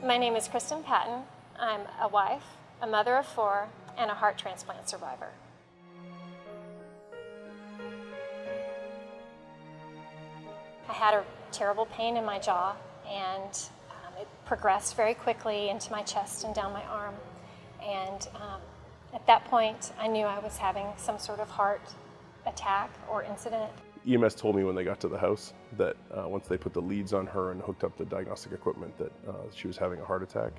My name is Kristen Patton. I'm a wife, a mother of 4, and a heart transplant survivor. I had a terrible pain in my jaw, and it progressed very quickly into my chest and down my arm. And at that point, I knew I was having some sort of heart attack or incident. EMS told me when they got to the house that once they put the leads on her and hooked up the diagnostic equipment that she was having a heart attack,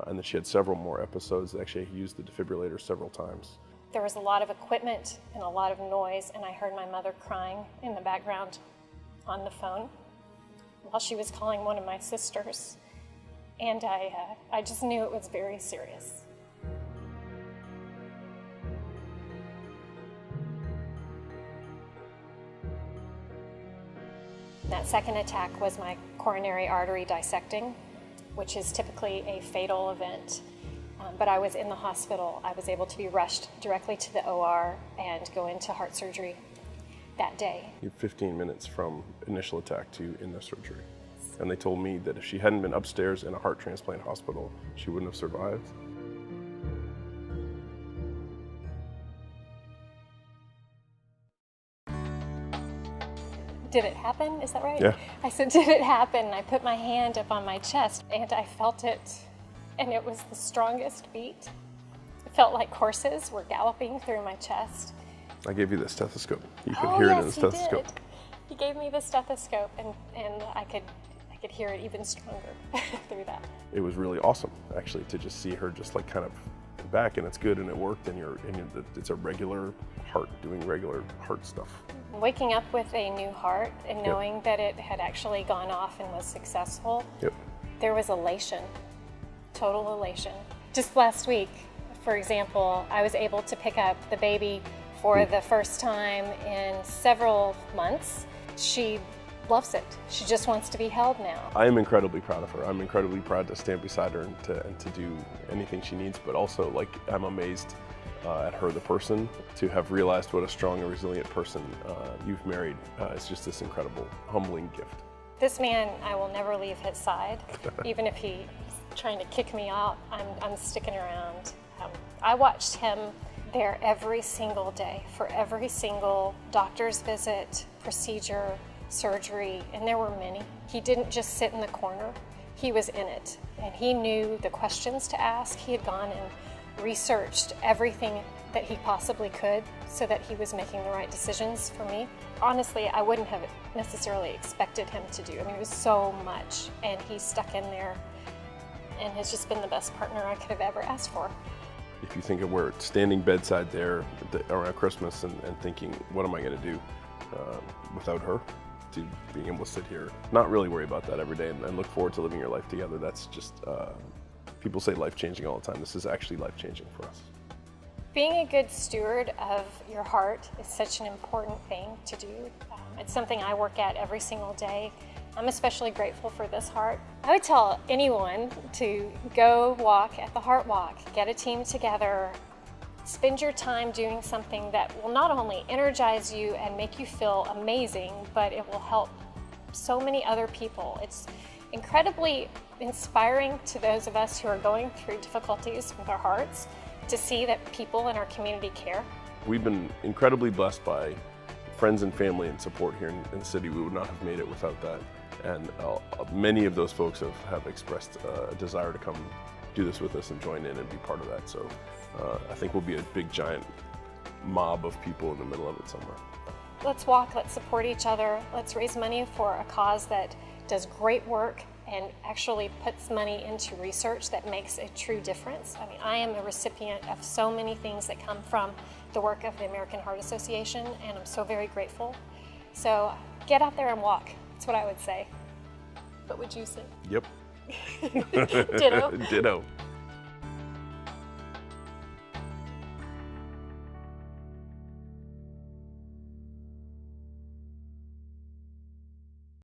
and that she had several more episodes. Actually, he used the defibrillator several times. There was a lot of equipment and a lot of noise, and I heard my mother crying in the background on the phone while she was calling one of my sisters. And I just knew it was very serious. That second attack was my coronary artery dissecting, which is typically a fatal event. But I was in the hospital. I was able to be rushed directly to the OR and go into heart surgery that day. You have 15 minutes from initial attack to in the surgery. And they told me that if she hadn't been upstairs in a heart transplant hospital, she wouldn't have survived. Did it happen? Is that right? Yeah. I said, did it happen? I put my hand up on my chest and I felt it, and it was the strongest beat. It felt like horses were galloping through my chest. I gave you the stethoscope. You could hear it in the stethoscope. He did. He gave me the stethoscope, and I could hear it even stronger through that. It was really awesome, actually, to just see her just like kind of back, and it's good, and it worked, and it's a regular heart doing regular heart stuff. Waking up with a new heart and knowing that it had actually gone off and was successful, there was elation, total elation. Just last week, for example, I was able to pick up the baby for the first time in several months. She loves it. She just wants to be held now. I am incredibly proud of her. I'm incredibly proud to stand beside her and to do anything she needs, but also like I'm amazed at her, the person, to have realized what a strong and resilient person you've married. It's just this incredible, humbling gift. This man, I will never leave his side. Even if he's trying to kick me out, I'm sticking around. I watched him there every single day for every single doctor's visit, procedure, surgery, and there were many. He didn't just sit in the corner, he was in it, and he knew the questions to ask. He had gone and researched everything that he possibly could so that he was making the right decisions for me. Honestly, I wouldn't have necessarily expected him to do. I mean, it was so much, and he stuck in there and has just been the best partner I could have ever asked for. If you think of where standing bedside there around Christmas and thinking, what am I going to do without her? To being able to sit here, not really worry about that every day and look forward to living your life together. That's just, people say life-changing all the time. This is actually life-changing for us. Being a good steward of your heart is such an important thing to do. It's something I work at every single day. I'm especially grateful for this heart. I would tell anyone to go walk at the Heart Walk, get a team together, spend your time doing something that will not only energize you and make you feel amazing, but it will help so many other people. It's incredibly inspiring to those of us who are going through difficulties with our hearts to see that people in our community care. We've been incredibly blessed by friends and family and support here in the city. We would not have made it without that. And many of those folks have expressed a desire to come do this with us and join in and be part of that. So I think we'll be a big giant mob of people in the middle of it somewhere. Let's walk, let's support each other, let's raise money for a cause that does great work and actually puts money into research that makes a true difference. I mean, I am a recipient of so many things that come from the work of the American Heart Association, and I'm so very grateful. So get out there and walk. That's what I would say. What would you say? Yep. Ditto. Ditto.